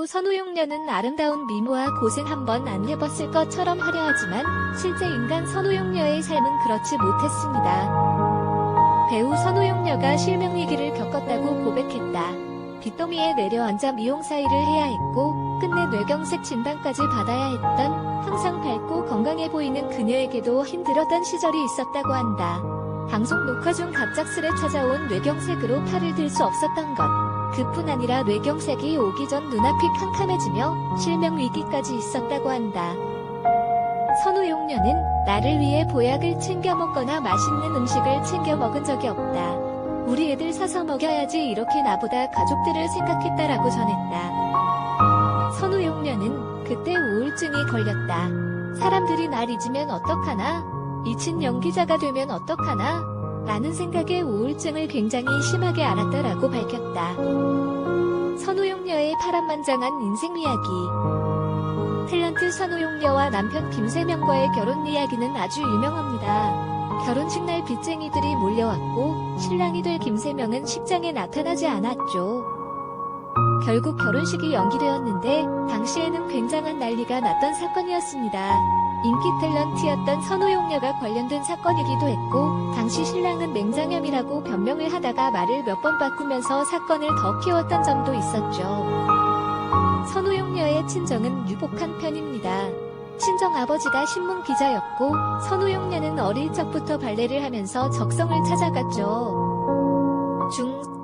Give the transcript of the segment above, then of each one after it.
배우 선우용녀는 아름다운 미모와 고생 한번 안 해봤을 것처럼 화려하지만 실제 인간 선우용녀의 삶은 그렇지 못했습니다. 배우 선우용녀가 실명위기를 겪었다고 고백했다. 빚더미에 내려앉아 미용사 일을 해야 했고 끝내 뇌경색 진단까지 받아야 했던 항상 밝고 건강해 보이는 그녀에게도 힘들었던 시절이 있었다고 한다. 방송 녹화 중 갑작스레 찾아온 뇌경색으로 팔을 들 수 없었던 것. 그뿐 아니라 뇌경색이 오기 전 눈앞이 캄캄해지며 실명위기까지 있었다고 한다. 선우용녀는 나를 위해 보약을 챙겨 먹거나 맛있는 음식을 챙겨 먹은 적이 없다. 우리 애들 사서 먹여야지 이렇게 나보다 가족들을 생각했다라고 전했다. 선우용녀는 그때 우울증이 걸렸다. 사람들이 날 잊으면 어떡하나? 잊힌 연기자가 되면 어떡하나? 라는 생각에 우울증을 굉장히 심하게 앓았다라고 밝혔다. 선우용녀의 파란만장한 인생 이야기. 탤런트 선우용녀와 남편 김세명과의 결혼 이야기는 아주 유명합니다. 결혼식 날 빚쟁이들이 몰려왔고 신랑이 될 김세명은 식장에 나타나지 않았죠. 결국 결혼식이 연기되었는데 당시에는 굉장한 난리가 났던 사건이었습니다. 인기 탤런트였던 선우용녀가 관련된 사건이기도 했고 당시 신랑은 맹장염이라고 변명을 하다가 말을 몇 번 바꾸면서 사건을 더 키웠던 점도 있었죠. 선우용녀의 친정은 유복한 편입니다. 친정아버지가 신문기자였고 선우용녀는 어릴 적부터 발레를 하면서 적성을 찾아갔죠.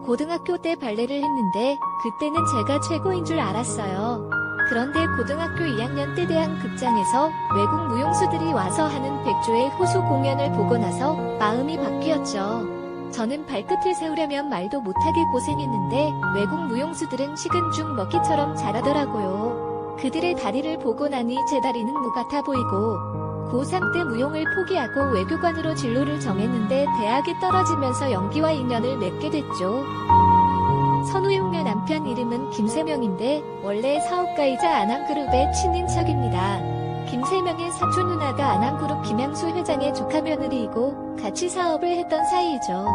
고등학교 때 발레를 했는데 그때는 제가 최고인 줄 알았어요. 그런데 고등학교 2학년 때 대한극장에서 외국 무용수들이 와서 하는 백조의 호수 공연을 보고 나서 마음이 바뀌었죠. 저는 발끝을 세우려면 말도 못하게 고생했는데 외국 무용수들은 식은 죽 먹기처럼 잘하더라고요. 그들의 다리를 보고 나니 제 다리는 무 같아 보이고 고3 때 무용을 포기하고 외교관으로 진로를 정했는데 대학에 떨어지면서 연기와 인연을 맺게 됐죠. 선우용녀 남편 이름은 김세명인데 원래 사업가이자 안암그룹의 친인척입니다. 김세명의 사촌 누나가 안암그룹 김양수 회장의 조카 며느리이고 같이 사업을 했던 사이이죠.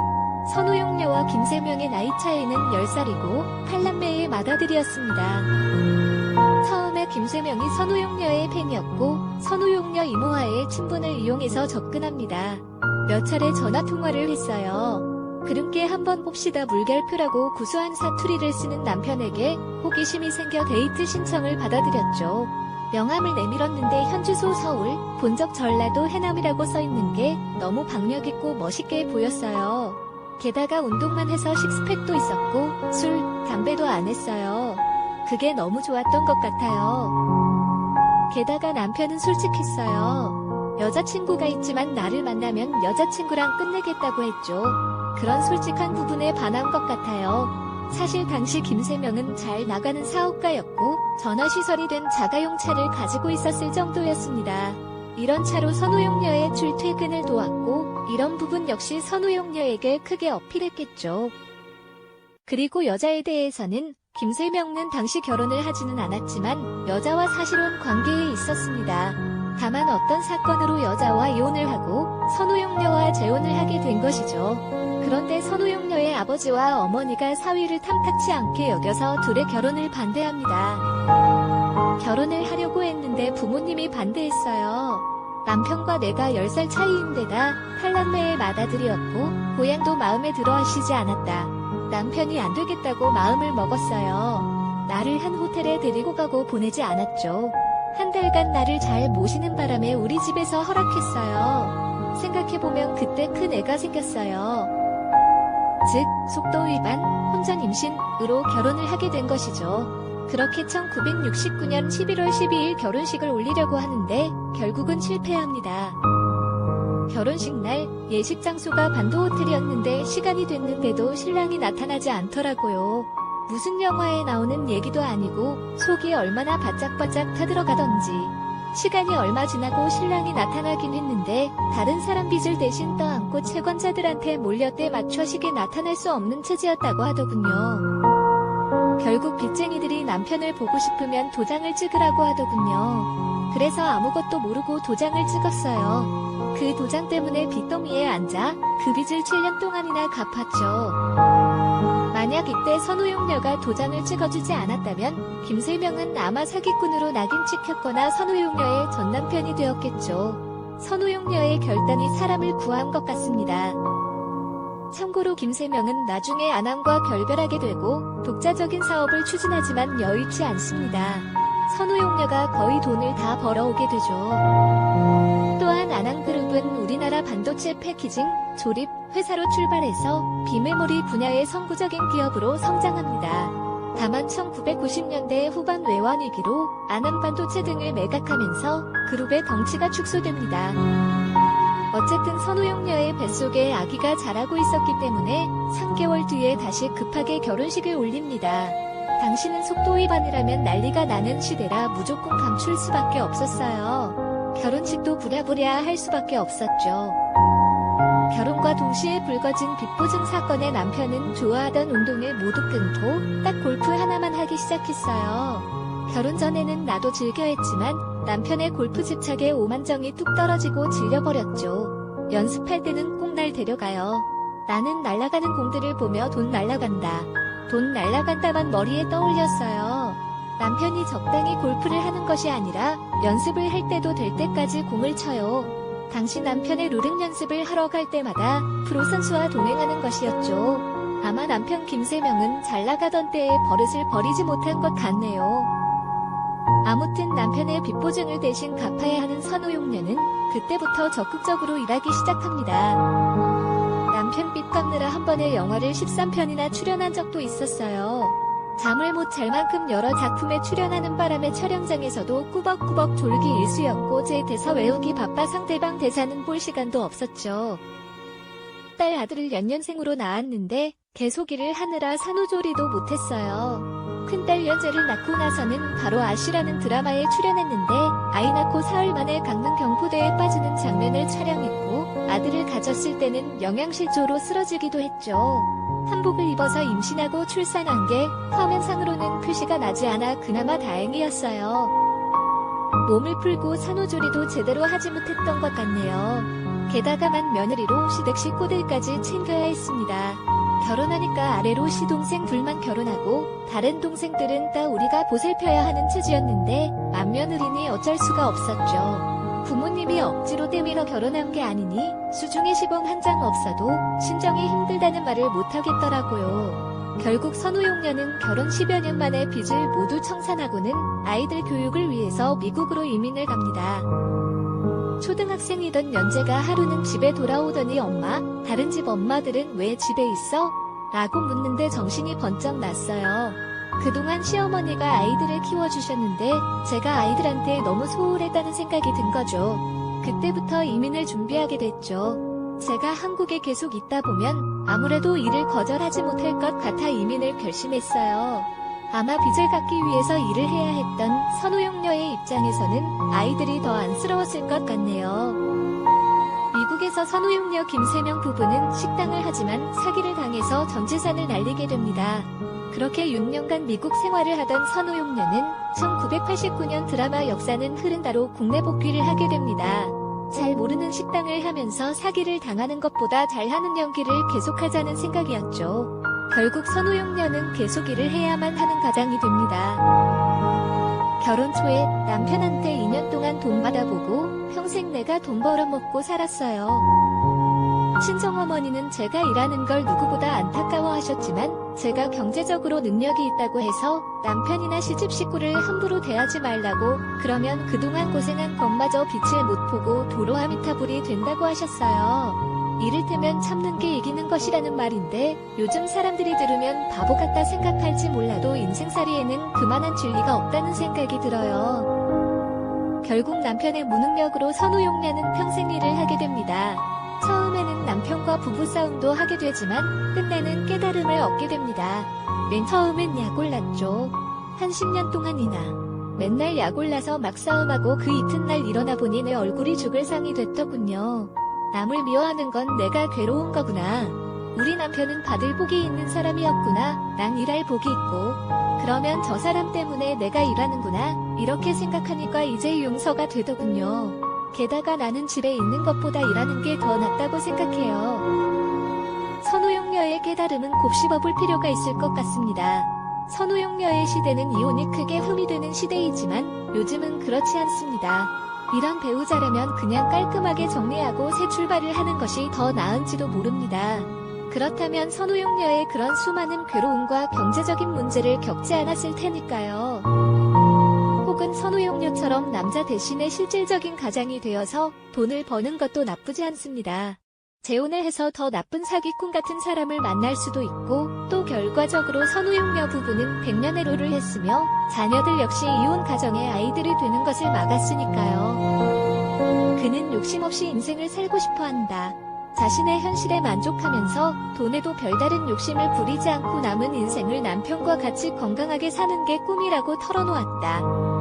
선우용녀와 김세명의 나이 차이는 10살이고 팔남매의 맏아들이었습니다. 처음에 김세명이 선우용녀의 팬이었고 선우용녀 이모와의 친분을 이용해서 접근합니다. 몇 차례 전화통화를 했어요. 그름께 한번 봅시다 물결표라고 구수한 사투리를 쓰는 남편에게 호기심이 생겨 데이트 신청을 받아들였죠. 명함을 내밀었는데 현주소 서울, 본적 전라도 해남이라고 써있는 게 너무 박력있고 멋있게 보였어요. 게다가 운동만 해서 식스팩도 있었고 술, 담배도 안 했어요. 그게 너무 좋았던 것 같아요. 게다가 남편은 솔직했어요. 여자친구가 있지만 나를 만나면 여자친구랑 끝내겠다고 했죠. 그런 솔직한 부분에 반한 것 같아요. 사실 당시 김세명은 잘 나가는 사업가였고 전화시설이 된 자가용 차를 가지고 있었을 정도였습니다. 이런 차로 선우용녀의 출퇴근을 도왔고 이런 부분 역시 선우용녀에게 크게 어필했겠죠. 그리고 여자에 대해서는 김세명은 당시 결혼을 하지는 않았지만 여자와 사실혼 관계에 있었습니다. 다만 어떤 사건으로 여자와 이혼을 하고 선우용녀와 재혼을 하게 된 것이죠. 그런데 선우용녀의 아버지와 어머니가 사위를 탐탁치 않게 여겨서 둘의 결혼을 반대합니다. 결혼을 하려고 했는데 부모님이 반대했어요. 남편과 내가 10살 차이인데다 팔남매의 맏아들이었고 고향도 마음에 들어 하시지 않았다. 남편이 안 되겠다고 마음을 먹었어요. 나를 한 호텔에 데리고 가고 보내지 않았죠. 한 달간 나를 잘 모시는 바람에 우리 집에서 허락했어요. 생각해보면 그때 큰 애가 생겼어요. 즉, 속도 위반, 혼전 임신으로 결혼을 하게 된 것이죠. 그렇게 1969년 11월 12일 결혼식을 올리려고 하는데 결국은 실패합니다. 결혼식 날 예식 장소가 반도 호텔이었는데 시간이 됐는데도 신랑이 나타나지 않더라고요. 무슨 영화에 나오는 얘기도 아니고 속이 얼마나 바짝바짝 타들어가던지. 시간이 얼마 지나고 신랑이 나타나긴 했는데 다른 사람 빚을 대신 떠안고 채권자들한테 몰려 때 맞춰식에 나타날 수 없는 처지였다고 하더군요. 결국 빚쟁이들이 남편을 보고 싶으면 도장을 찍으라고 하더군요. 그래서 아무것도 모르고 도장을 찍었어요. 그 도장 때문에 빚더미에 앉아 그 빚을 7년 동안이나 갚았죠. 만약 이때 선우용녀가 도장을 찍어주지 않았다면 김세명은 아마 사기꾼으로 낙인 찍혔거나 선우용녀의 전남편이 되었겠죠. 선우용녀의 결단이 사람을 구한 것 같습니다. 참고로 김세명은 나중에 안암과 결별하게 되고 독자적인 사업을 추진하지만 여의치 않습니다. 선우용녀가 거의 돈을 다 벌어오게 되죠. 또한 안암그룹은 우리나라 반도체 패키징, 조립, 회사로 출발해서 비메모리 분야의 선구적인 기업으로 성장합니다. 다만 1990년대 후반 외환위기로 안암반도체 등을 매각하면서 그룹의 덩치가 축소됩니다. 어쨌든 선우용녀의 뱃속에 아기가 자라고 있었기 때문에 3개월 뒤에 다시 급하게 결혼식을 올립니다. 당시는 속도 위반이라면 난리가 나는 시대라 무조건 감출 수밖에 없었어요. 결혼식도 부랴부랴 할 수밖에 없었죠. 결혼과 동시에 불거진 빚보증 사건에 남편은 좋아하던 운동을 모두 끊고 딱 골프 하나만 하기 시작했어요. 결혼 전에는 나도 즐겨 했지만 남편의 골프 집착에 오만정이 뚝 떨어지고 질려버렸죠. 연습할 때는 꼭 날 데려가요. 나는 날아가는 공들을 보며 돈 날아간다. 돈 날아간다만 머리에 떠올렸어요. 남편이 적당히 골프를 하는 것이 아니라 연습을 할 때도 될 때까지 공을 쳐요. 당시 남편의 룰은 연습을 하러 갈 때마다 프로 선수와 동행하는 것이었죠. 아마 남편 김세명은 잘 나가던 때에 버릇을 버리지 못한 것 같네요. 아무튼 남편의 빚보증을 대신 갚아야 하는 선우용녀는 그때부터 적극적으로 일하기 시작합니다. 남편 빚 갚느라 한 번에 영화를 13편이나 출연한 적도 있었어요. 잠을 못 잘 만큼 여러 작품에 출연하는 바람에 촬영장에서도 꾸벅꾸벅 졸기 일쑤였고 제 대사 외우기 바빠 상대방 대사는 볼 시간도 없었죠. 딸 아들을 연년생으로 낳았는데 개소기를 하느라 산후조리도 못했어요. 큰딸 연재를 낳고 나서는 바로 아시라는 드라마에 출연했는데 아이 낳고 사흘 만에 강릉 경포대에 빠지는 장면을 촬영했고 아들을 가졌을 때는 영양실조로 쓰러지기도 했죠. 한복을 입어서 임신하고 출산한 게 화면상으로는 표시가 나지 않아 그나마 다행이었어요. 몸을 풀고 산후조리도 제대로 하지 못했던 것 같네요. 게다가만 며느리로 시댁 식구들까지 챙겨야 했습니다. 결혼하니까 아래로 시동생 둘만 결혼하고 다른 동생들은 다 우리가 보살펴야 하는 처지였는데 맏며느리니 어쩔 수가 없었죠. 부모님이 억지로 때밀어 결혼한 게 아니니 수중에 시봉 한 장 없어도 신정이 힘들다는 말을 못하겠더라고요. 결국 선우용녀는 결혼 10여 년 만에 빚을 모두 청산하고는 아이들 교육을 위해서 미국으로 이민을 갑니다. 초등학생이던 연재가 하루는 집에 돌아오더니 엄마, 다른 집 엄마들은 왜 집에 있어? 라고 묻는데 정신이 번쩍 났어요. 그동안 시어머니가 아이들을 키워주셨는데 제가 아이들한테 너무 소홀했다는 생각이 든 거죠. 그때부터 이민을 준비하게 됐죠. 제가 한국에 계속 있다 보면 아무래도 일을 거절하지 못할 것 같아 이민을 결심했어요. 아마 빚을 갚기 위해서 일을 해야 했던 선우용녀의 입장에서는 아이들이 더 안쓰러웠을 것 같네요. 미국에서 선우용녀 김세명 부부는 식당을 하지만 사기를 당해서 전 재산을 날리게 됩니다. 그렇게 6년간 미국 생활을 하던 선우용녀는 1989년 드라마 역사는 흐른다로 국내 복귀를 하게 됩니다. 잘 모르는 식당을 하면서 사기를 당하는 것보다 잘하는 연기를 계속하자는 생각이었죠. 결국 선우용녀는 계속 일을 해야만 하는 가장이 됩니다. 결혼 초에 남편한테 2년 동안 돈 받아보고 평생 내가 돈 벌어먹고 살았어요. 친정어머니는 제가 일하는 걸 누구보다 안타까워하셨지만 제가 경제적으로 능력이 있다고 해서 남편이나 시집 식구를 함부로 대하지 말라고 그러면 그동안 고생한 것마저 빛을 못 보고 도로 아미타불이 된다고 하셨어요. 이를테면 참는 게 이기는 것이라는 말인데 요즘 사람들이 들으면 바보 같다 생각할지 몰라도 인생살이에는 그만한 진리가 없다는 생각이 들어요. 결국 남편의 무능력으로 선우용녀는 평생 일을 하게 됩니다. 처음에는 남편과 부부싸움도 하게 되지만 끝내는 깨달음을 얻게 됩니다. 맨 처음엔 약올랐죠. 한 10년 동안이나 맨날 약올라서 막 싸움하고 그 이튿날 일어나 보니 내 얼굴이 죽을 상이 됐더군요. 남을 미워하는 건 내가 괴로운 거구나. 우리 남편은 받을 복이 있는 사람이었구나. 난 일할 복이 있고 그러면 저 사람 때문에 내가 일하는구나. 이렇게 생각하니까 이제 용서가 되더군요. 게다가 나는 집에 있는 것보다 일하는 게 더 낫다고 생각해요. 선우용녀의 선우용녀의 깨달음은 곱씹어볼 필요가 있을 것 같습니다. 선우용녀의 시대는 이혼이 크게 흠이 되는 시대이지만 요즘은 그렇지 않습니다. 이런 배우자라면 그냥 깔끔하게 정리하고 새 출발을 하는 것이 더 나은지도 모릅니다. 그렇다면 선우용녀의 그런 수많은 괴로움과 경제적인 문제를 겪지 않았을 테니까요. 혹은 선우용녀처럼 남자 대신에 실질적인 가장이 되어서 돈을 버는 것도 나쁘지 않습니다. 재혼을 해서 더 나쁜 사기꾼 같은 사람을 만날 수도 있고 또 결과적으로 선우용녀 부부는 백년해로를 했으며 자녀들 역시 이혼 가정의 아이들이 되는 것을 막았으니까요. 그는 욕심 없이 인생을 살고 싶어 한다. 자신의 현실에 만족하면서 돈에도 별다른 욕심을 부리지 않고 남은 인생을 남편과 같이 건강하게 사는 게 꿈이라고 털어놓았다.